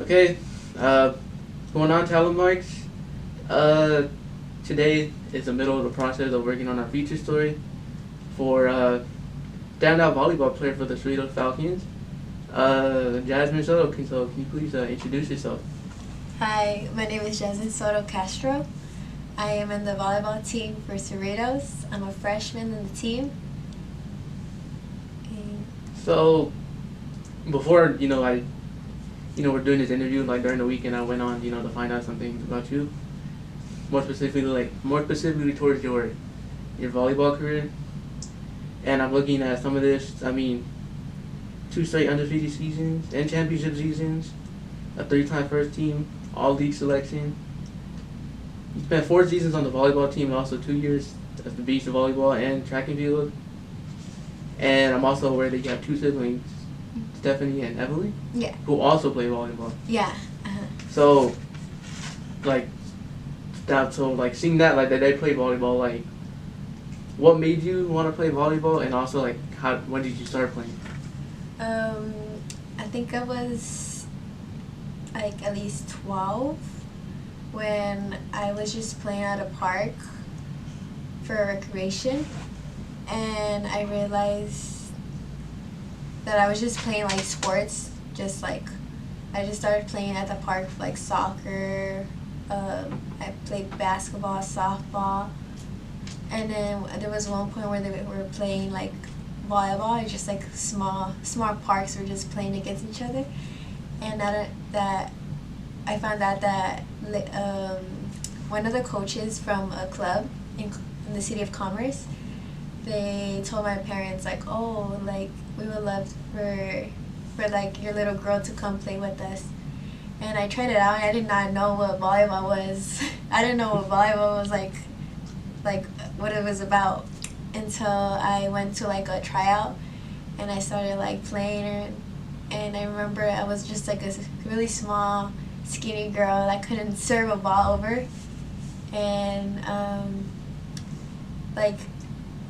Okay, going on talent marks. Today is the middle of the process of working on our feature story for standout volleyball player for the Cerritos Falcons. Jasmine Soto-Castro, can you please introduce yourself? Hi, my name is Jasmine Soto-Castro. I am in the volleyball team for Cerritos. I'm a freshman in the team. So, before we're doing this interview. Like during the weekend, I went on to find out some things about you. More specifically towards your volleyball career. And I'm looking at some of this. I mean, 2 straight undefeated seasons and championship seasons, a 3-time first team, all league selection. You spent 4 seasons on the volleyball team and also 2 years as the beach volleyball and track and field. And I'm also aware that you have two siblings, Stephanie and Evelyn, Yeah. who also play volleyball. Yeah. So, like, seeing that, like, that they play volleyball, like, what made you want to play volleyball, and also, like, when did you start playing? I think I was like at least 12 when I was just playing at a park for recreation, and I realized that I was just playing like sports, just like I just started playing at the park like soccer. I played basketball, softball, and then there was one point where they were playing like volleyball. It's just like small parks were just playing against each other, and that I found out that one of the coaches from a club in the city of Commerce, they told my parents like, oh, like we would love for like your little girl to come play with us. And I tried it out, and I did not know what volleyball was. I didn't know what volleyball was like what it was about until I went to like a tryout, and I started like playing. And I remember I was just like a really small, skinny girl that couldn't serve a ball over. And like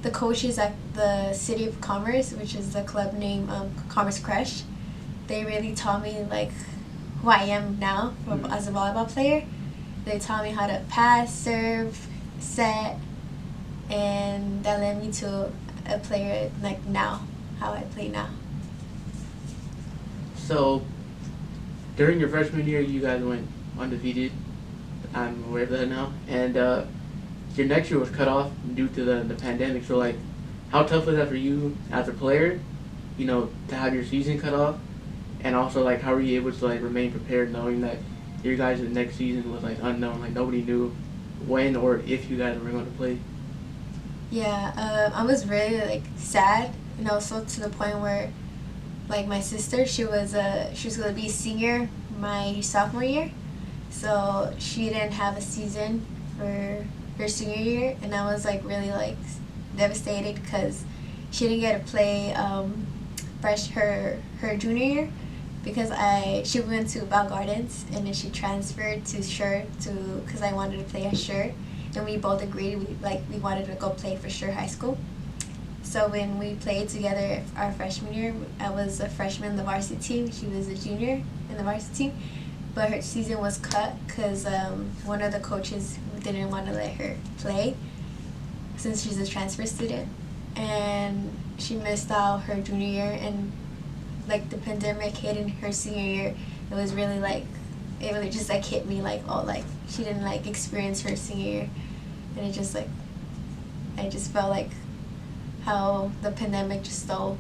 the coaches at the City of Commerce, which is the club name Commerce Crush, they really taught me like who I am now as a volleyball player. They taught me how to pass, serve, set, and that led me to a player like now, how I play now. So, during your freshman year, you guys went undefeated. I'm aware of that now. And your next year was cut off due to the pandemic. So, like, how tough was that for you as a player, to have your season cut off? And also, like, how were you able to, like, remain prepared knowing that your guys' next season was, like, unknown? Like, nobody knew when or if you guys were going to play. Yeah, I was really like sad, and also to the point where like my sister, she was gonna be a senior my sophomore year, so she didn't have a season for her senior year, and I was like really like devastated because she didn't get to play her junior year because she went to Bell Gardens, and then she transferred to Shure because I wanted to play at Shure, and we both agreed we wanted to go play for Shure High School. So when we played together our freshman year, I was a freshman in the varsity team. She was a junior in the varsity team, but her season was cut because one of the coaches didn't want to let her play since she's a transfer student, and she missed out her junior year. And like the pandemic hit in her senior year, it was really like it really just like hit me like, oh, like she didn't like experience her senior year, and it just like I just felt like how the pandemic just stole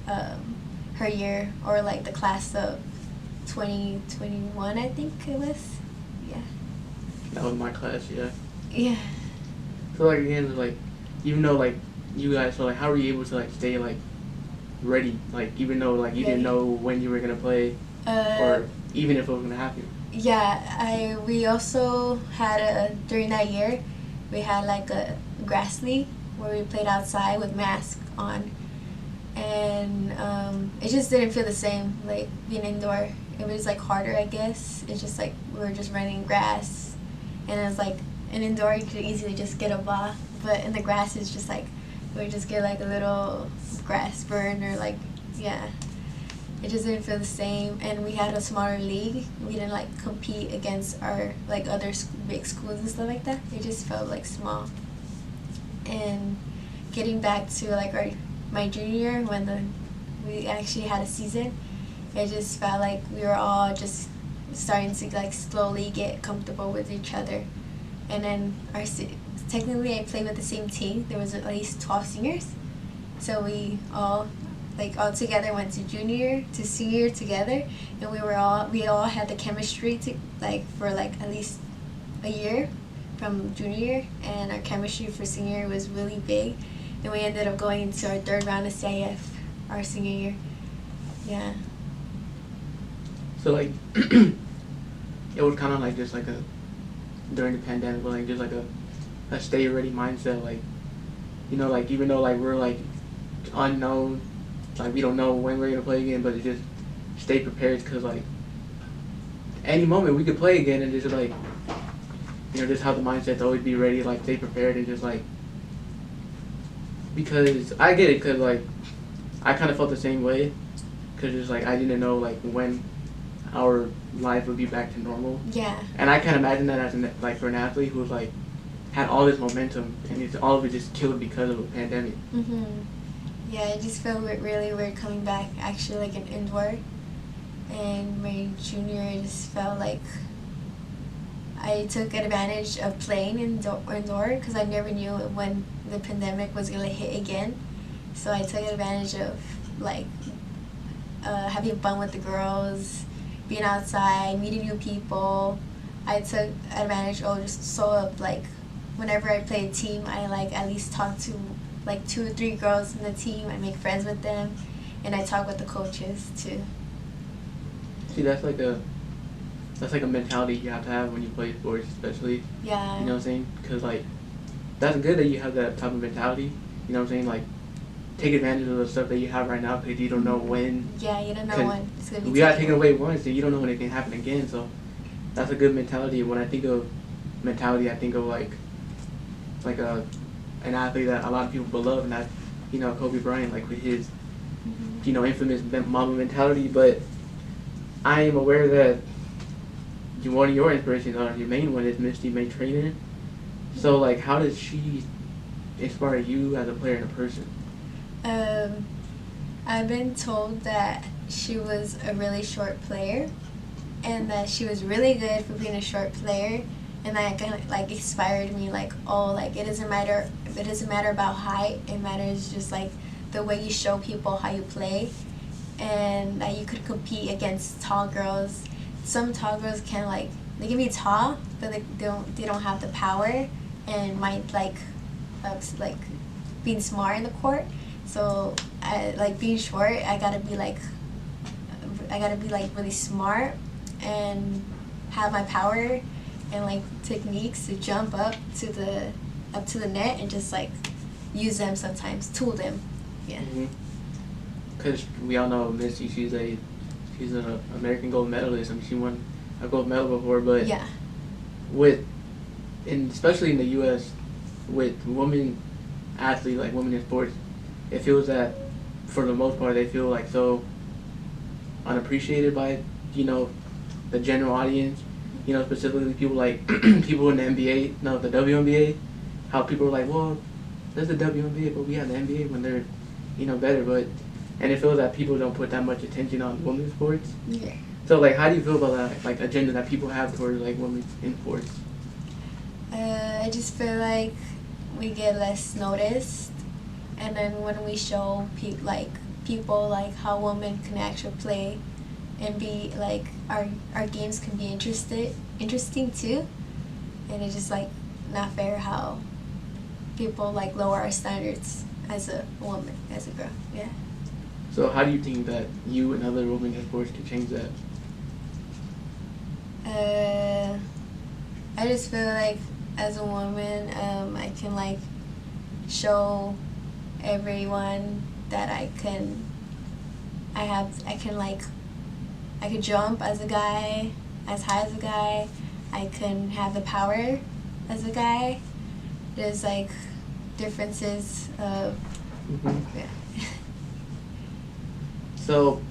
her year, or like the class of 2021, I think it was. Yeah. That was my class, yeah. Yeah. So, like, again, like, even though, like, you guys, so, like, how were you able to, like, stay, like, ready? Like, even though, like, you didn't know when you were going to play, or even if it was going to happen? Yeah, we also had during that year, we had like a grass league where we played outside with masks on, and it just didn't feel the same like being indoor. It was like harder, I guess. It's just like we were just running grass, and it was like an indoor you could easily just get a ball, but in the grass it's just like we would just get like a little grass burn, or like, yeah. it just didn't feel the same. And we had a smaller league. We didn't like compete against our like other big schools and stuff like that. It just felt like small. And getting back to like my junior year when we actually had a season, it just felt like we were all just starting to like slowly get comfortable with each other. And then technically I played with the same team. There was at least 12 seniors, so we all together went to junior to senior together, and we all had the chemistry to for at least a year from junior year, and our chemistry for senior year was really big, and we ended up going into our third round of CIF our senior year. Yeah. So like it was kind of like just like during the pandemic, but like just like a stay ready mindset, like, you know, like even though like we're like unknown, like we don't know when we're gonna play again, but it just stay prepared, because like any moment we could play again, and just like, you know, just have the mindset to always be ready, like stay prepared, and just like, because I get it, because like I kind of felt the same way, because just like I didn't know like when our life would be back to normal. Yeah. And I can't imagine that as like for an athlete who's like had all this momentum, and all of it just killed because of a pandemic. Mhm. Yeah, I just felt really weird coming back actually like an indoor. And my junior, I just felt like I took advantage of playing indoor because I never knew when the pandemic was gonna hit again. So I took advantage of like having fun with the girls, being outside, meeting new people. I took advantage of like whenever I play a team, I like at least talk to like 2 or 3 girls in the team. I make friends with them, and I talk with the coaches too. See, that's like a mentality you have to have when you play sports, especially. Yeah. You know what I'm saying? Because like that's good that you have that type of mentality. You know what I'm saying? Like take advantage of the stuff that you have right now, because you don't know when. Yeah, you don't know when it's gonna be. We got taken away once, so you don't know when it can happen again. So that's a good mentality. When I think of mentality, I think of like an athlete that a lot of people love, and that, you know, Kobe Bryant, like with his, you know, infamous Mamba mentality. But I am aware that one of your inspirations, or your main one, is Misty May Trainer. So like, how does she inspire you as a player and a person? I've been told that she was a really short player, and that she was really good for being a short player, and that kind of like inspired me. Like, oh, like it doesn't matter about height. It matters just like the way you show people how you play, and that you could compete against tall girls. Some tall girls they can be tall, but they don't have the power, and might like being smart in the court. So like being short, I gotta be like really smart and have my power and like techniques to jump up to the net and just like use them sometimes, tool them. Yeah. Because we all know Missy, she's an American gold medalist. I mean, she won a gold medal before, but yeah, especially in the U.S., with women athletes, like women in sports, it feels that for the most part they feel like so unappreciated by, you know, the general audience. You know, specifically people like people in the NBA, no, the WNBA. How people are like, well, there's the WNBA, but we have the NBA when they're, you know, better. And it feels that people don't put that much attention on women's sports. Yeah. So like, how do you feel about that like agenda that people have towards like women in sports? I just feel like we get less noticed, and then when we show people like how women can actually play and be like our games can be interesting too, and it's just like not fair how people like lower our standards as a woman, as a girl. Yeah. So how do you think that you and other women in sports can change that? I just feel like as a woman, I can like show everyone that I can jump as a guy, as high as a guy. I can have the power as a guy. There's like differences of yeah. So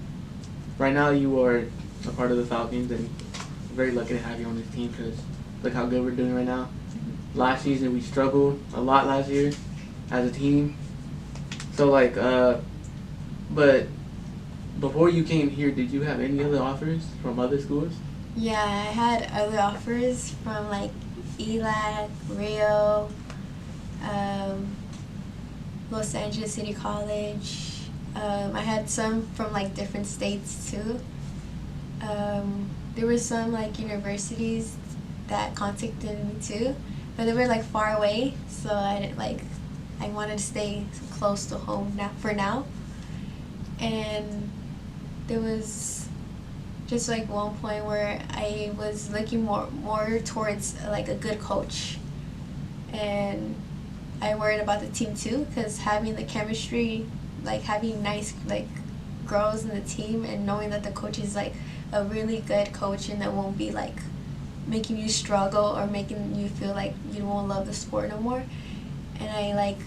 right now you are a part of the Falcons, and we're very lucky to have you on this team because look how good we're doing right now. Last season we struggled a lot last year as a team. So but before you came here, did you have any other offers from other schools? Yeah, I had other offers from like ELAC, Rio, Los Angeles City College. I had some from like different states too. There were some like universities that contacted me too, but they were like far away, so I wanted to stay close to home now. And there was just like one point where I was looking more towards like a good coach, and I worried about the team too, because having the chemistry, like having nice like girls in the team, and knowing that the coach is like a really good coach and that won't be like making you struggle or making you feel like you won't love the sport no more. And I like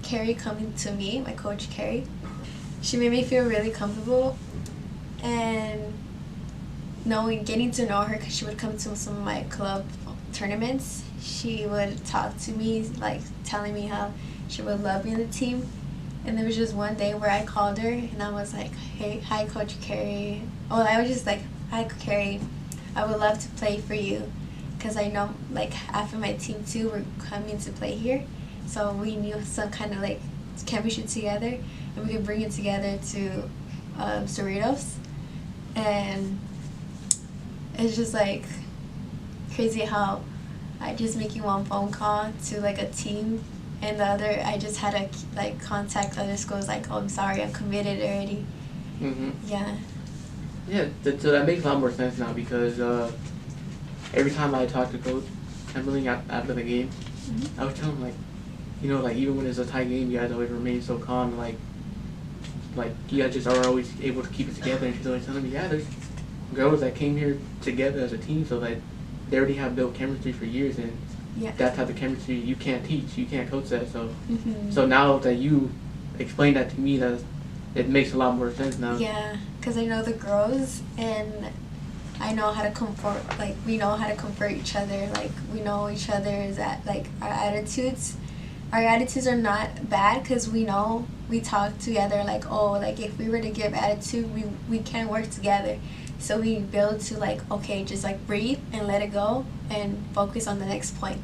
Carrie coming to me, my coach Carrie. She made me feel really comfortable, and getting to know her, because she would come to some of my club tournaments. She would talk to me, like telling me how she would love me in the team. And there was just one day where I called her and I was like, "Hey, hi, Coach Carrie." Oh, I was just like, "Hi, Carrie. I would love to play for you, because I know like half of my team too were coming to play here, so we knew some kind of like chemistry together, and we could bring it together to Cerritos." And it's just like crazy how I just making one phone call to like a team, and the other I just had to like contact other schools like, "Oh, I'm sorry, I'm committed already." Yeah. Yeah, so that makes a lot more sense now, because every time I talk to Coach Kimberly after the game, I was telling him like, like even when it's a tight game, you guys always remain so calm, like you guys just are always able to keep it together. And she's always telling me, yeah, there's girls that came here together as a team, so that they already have built chemistry for years, and that type of chemistry you can't teach, you can't coach that. So so now that you explained that to me, that it makes a lot more sense now. Yeah, because I know the girls, and I know how to comfort, like we know how to comfort each other, like we know each other's like our attitudes. Our attitudes are not bad, because we know we talk together like, oh, like if we were to give attitude, we can work together. So we build to like, okay, just like breathe and let it go and focus on the next point.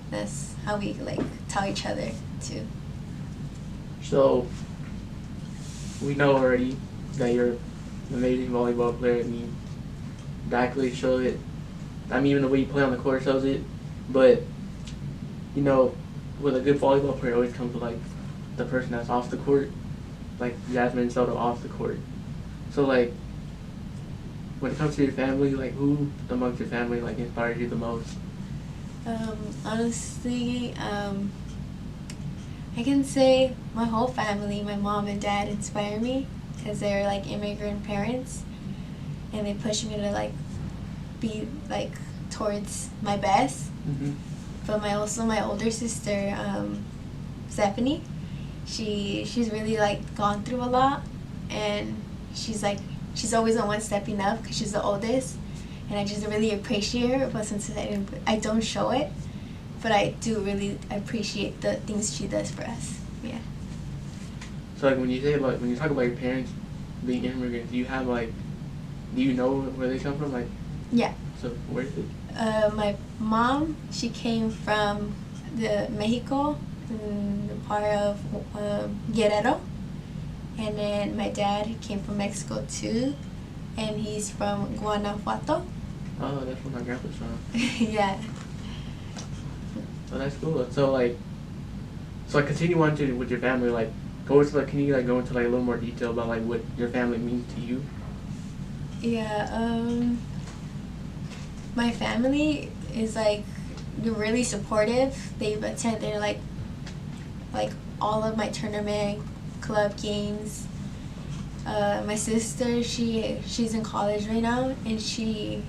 That's how we like tell each other too. So we know already that you're an amazing volleyball player. I mean, the accolades show it. I mean, even the way you play on the court shows it. But with a good volleyball player, always comes with like the person that's off the court, like Jasmine Soto off the court. So like, when it comes to your family, like who amongst your family like inspires you the most? Honestly, I can say my whole family, my mom and dad inspire me, because they're like immigrant parents, and they push me to like be like towards my best. But my older sister, Stephanie, she's really like gone through a lot, and she's always the one stepping up, because she's the oldest, and I just really appreciate her. But since I don't show it, but I do really appreciate the things she does for us. Yeah. So like when you talk about your parents being immigrants, do you know where they come from? Like, yeah. So where is it? My mom, she came from Mexico, in the part of Guerrero. And then my dad came from Mexico too, and he's from Guanajuato. Oh, that's where my grandpa's from. Yeah. Oh, that's cool. So I continue on with your family. Like, can you like go into like a little more detail about like what your family means to you? Yeah. My family is like, they're really supportive. They've attended like all of my tournament club games. My sister, she's in college right now, and she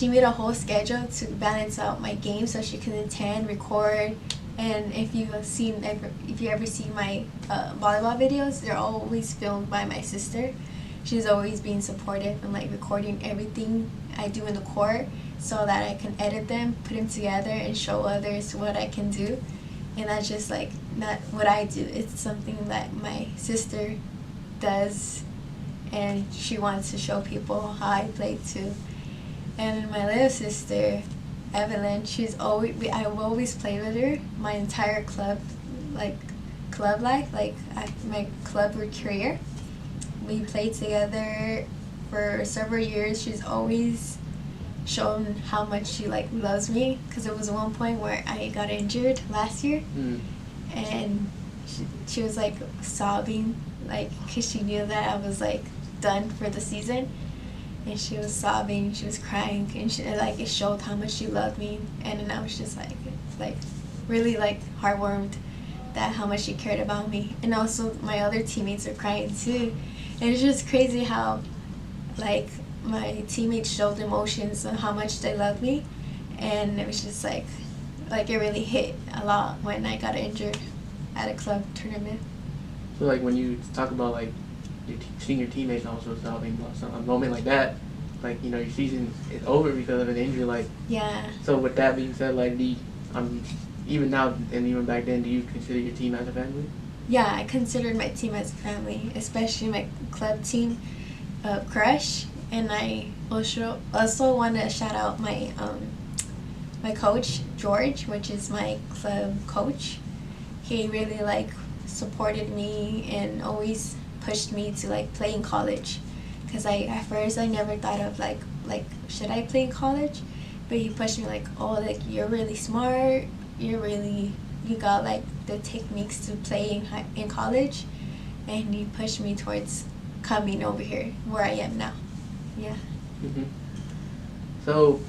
made a whole schedule to balance out my game so she can attend, record. And if you ever see my volleyball videos, they're always filmed by my sister. she's always being supportive and like recording everything I do in the court so that I can edit them, put them together, and show others what I can do. And that's just like not what I do. It's something that my sister does, and she wants to show people how I play too. And my little sister, Evelyn, I've always played with her my entire club life, like my club career. We played together for several years. She's always shown how much she like loves me, because there was one point where I got injured last year, and she was like sobbing, like, because she knew that I was like done for the season, and she was sobbing, she was crying, and she, like, it showed how much she loved me. And then I was just like really like heartwarmed that how much she cared about me. And also my other teammates are crying too, and it's just crazy how like my teammates showed emotions and how much they love me. And it was just like it really hit a lot when I got injured at a club tournament. So like when you talk about like seeing your teammates also sobbing about a moment like that, like, you know, your season is over because of an injury, like, yeah. So with that being said, like, even now and even back then, do you consider your team as a family? Yeah, I considered my team as a family, especially my club team, Crush. And I also want to shout out my my coach, George, which is my club coach. He really like supported me and always pushed me to like play in college, because at first I never thought of like should I play in college, but he pushed me like, oh, like, you're really smart, you got like the techniques to play in college, and he pushed me towards coming over here where I am now. Yeah. Mm-hmm. So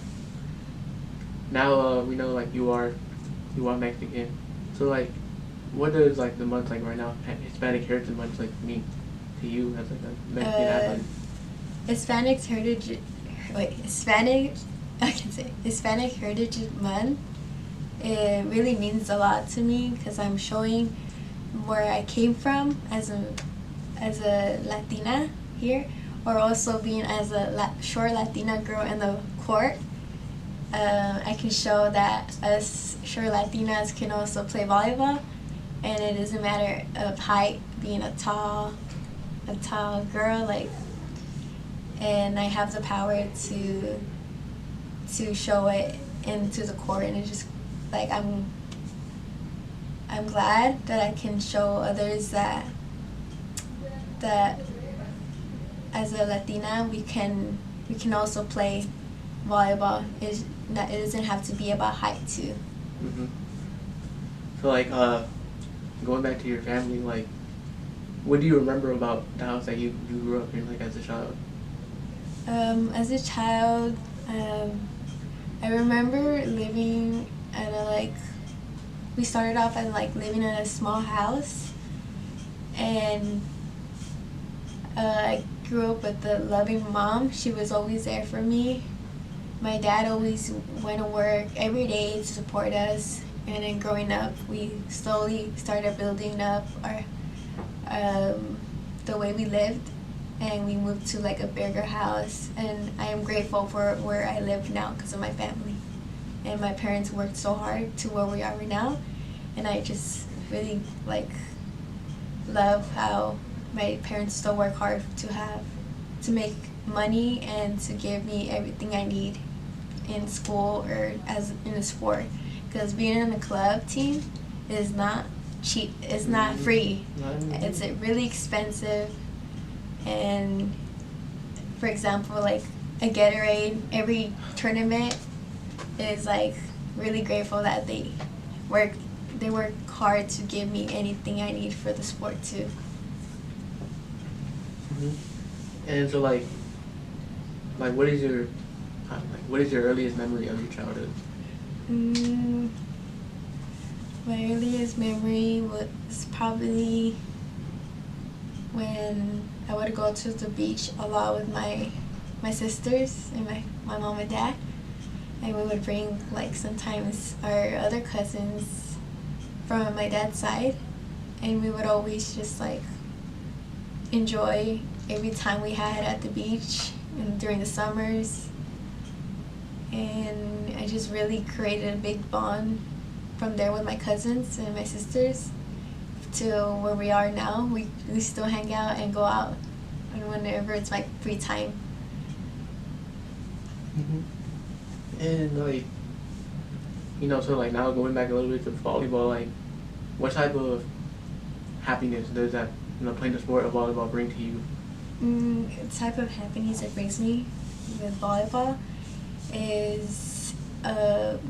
now we know like you are Mexican. So like, what does like the month like right now, Hispanic Heritage Month, like mean to you as like a Mexican athlete? Hispanic Heritage Month. It really means a lot to me, because I'm showing where I came from as a Latina here, or also being as a short Latina girl in the court. I can show that us short Latinas can also play volleyball, and it doesn't matter of height, being a tall girl, like, and I have the power to show it into the court. And it's just like I'm glad that I can show others that as a Latina we can also play volleyball. It doesn't have to be about height too. Mm-hmm. So like going back to your family, like, what do you remember about the house that you grew up in, like, as a child? As a child, I remember living at we started off as like living in a small house, and I grew up with a loving mom. She was always there for me. My dad always went to work every day to support us, and then growing up, we slowly started building up our the way we lived, and we moved to like a bigger house. And I am grateful for where I live now because of my family, and my parents worked so hard to where we are right now. And I just really like love how my parents still work hard to make money and to give me everything I need in school or as in a sport, because being in a club team is not cheap. It's not free. It's really expensive. And for example, like a Gatorade every tournament is like really grateful that they work hard to give me anything I need for the sport too. Mm-hmm. And so like what is your earliest memory of your childhood? My earliest memory was probably when I would go to the beach a lot with my sisters and my mom and dad, and we would bring like sometimes our other cousins from my dad's side, and we would always just like enjoy every time we had at the beach and during the summers. And I just really created a big bond from there with my cousins and my sisters to where we are now. We still hang out and go out and whenever it's my free time. And like, so like now going back a little bit to volleyball, like what type of happiness does that, playing the sport of volleyball bring to you? The type of happiness it brings me with volleyball is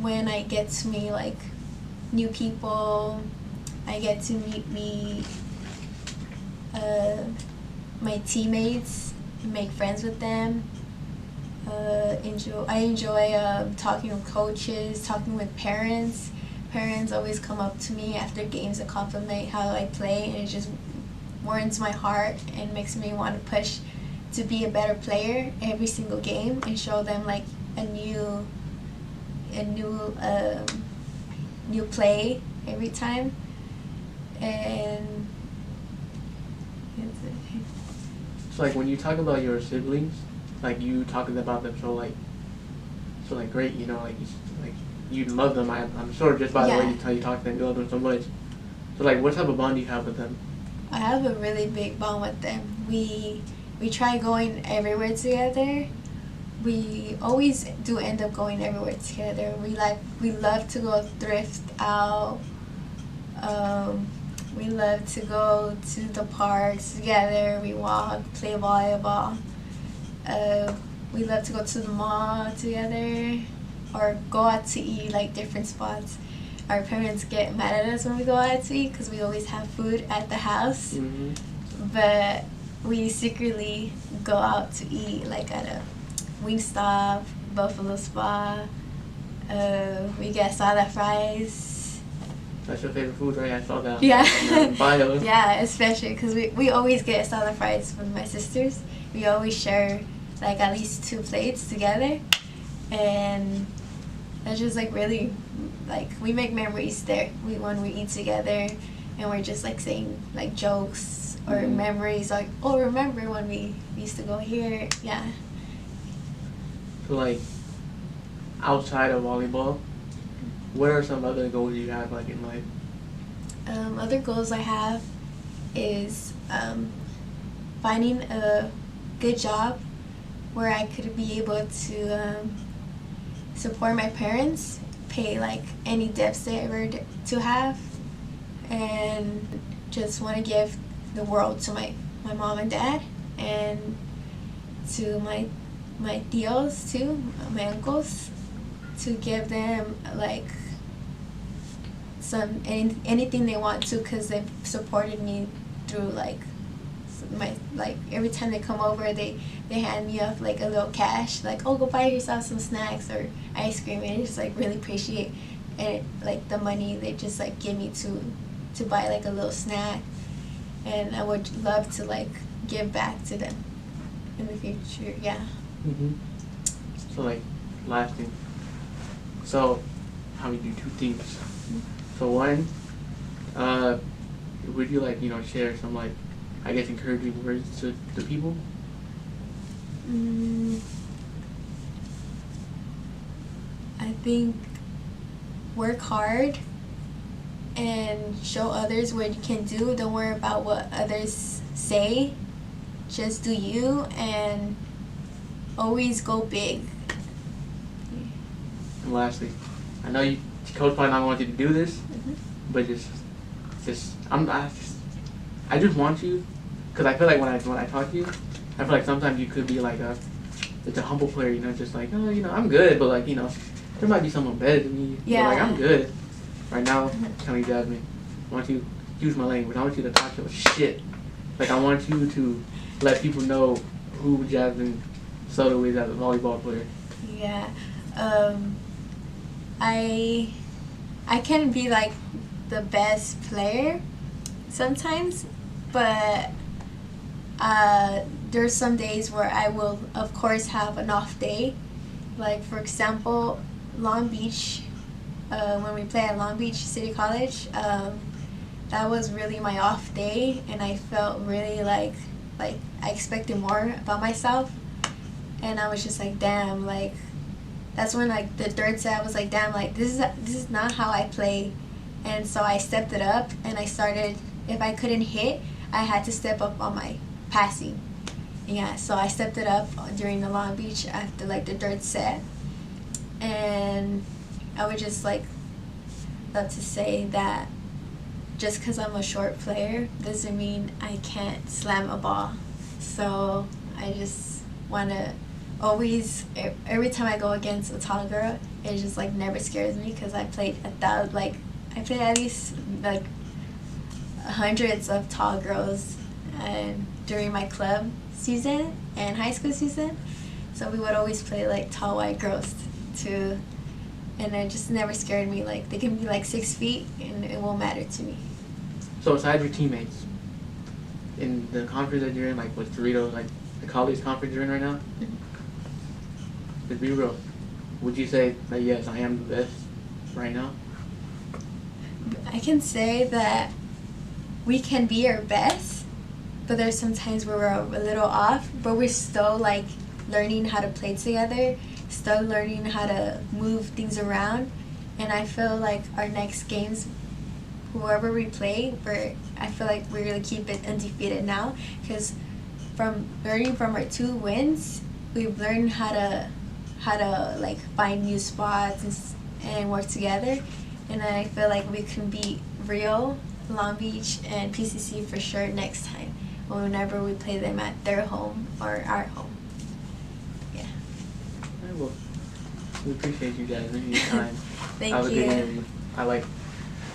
when I get to meet like new people. I get to meet my teammates, make friends with them. I enjoy talking with coaches, talking with parents. Parents always come up to me after games and compliment how I play, and it just warms my heart and makes me want to push to be a better player every single game and show them like a new play every time. And so like when you talk about your siblings, like you talking about them so great, like you love them. I'm sure just by the way you talk to them, you love them so much. So like what type of bond do you have with them? I have a really big bond with them. We try going everywhere together. We always do end up going everywhere together. We love to go thrift out. We love to go to the parks together. We walk, play volleyball. We love to go to the mall together or go out to eat like different spots. Our parents get mad at us when we go out to eat because we always have food at the house. But we secretly go out to eat like at a Wingstop, Buffalo Spa. We get salad fries. That's your favorite food, right? I saw that. Yeah. Bio. Yeah, especially because we always get salad fries with my sisters. We always share like at least 2 plates together, and that's just like really like we make memories there. When we eat together, and we're just like saying like jokes or memories like, oh, remember when we used to go here? Yeah. So like outside of volleyball, what are some other goals you have like in life? Other goals I have is finding a good job where I could be able to support my parents, pay like any debts they ever to have, and just want to give the world to my mom and dad and to my tios too, my uncles, to give them like anything they want to, because they've supported me through like every time they come over they hand me off like a little cash, like, oh, go buy yourself some snacks or ice cream, and I just like really appreciate it, like the money they just like give me to buy like a little snack, and I would love to like give back to them in the future. Yeah. So like last thing, so how we do 2 things. So one, would you like share some like I guess encouraging words to the people? I think work hard and show others what you can do. Don't worry about what others say. Just do you and always go big. And lastly, I know coach probably not want you to do this, but I just want you, because I feel like when I talk to you, I feel like sometimes you could be like it's a humble player, just like, oh, I'm good, but like, there might be someone better than me. Yeah. But like, I'm good. Right now, tell me, Jasmine, I want you to use my language. I want you to talk your shit. Like, I want you to let people know who Jasmine Soto is as a volleyball player. Yeah. I can be like the best player sometimes, but there's some days where I will of course have an off day. Like for example, Long Beach, when we play at Long Beach City College, that was really my off day, and I felt really like I expected more about myself, and I was just like, damn, like that's when like the third set I was like, damn, like this is not how I play. And so I stepped it up, and I started, if I couldn't hit, I had to step up on my passing. Yeah, so I stepped it up during the Long Beach after like the third set. And I would just like love to say that just because I'm a short player doesn't mean I can't slam a ball. So I just want to always, every time I go against a tall girl, it just like never scares me, because I played at least like hundreds of tall girls during my club season and high school season. So we would always play like tall white girls too, and it just never scared me. Like they can be like 6 feet and it won't matter to me. So aside your teammates, in the conference that you're in, like with Cerritos, like the college conference you're in right now, to be real, would you say that yes, I am the best right now? I can say that we can be our best, but there's some times where we're a little off, but we're still like learning how to play together, still learning how to move things around. And I feel like our next games, whoever we play, I feel like we're going to keep it undefeated now, because from learning from our 2 wins, we've learned how to like find new spots and work together. And I feel like we can beat Rio, Long Beach, and PCC for sure next time, whenever we play them at their home or our home. Yeah. Well, we appreciate you guys and your time. Thank Have a you. good interview. I like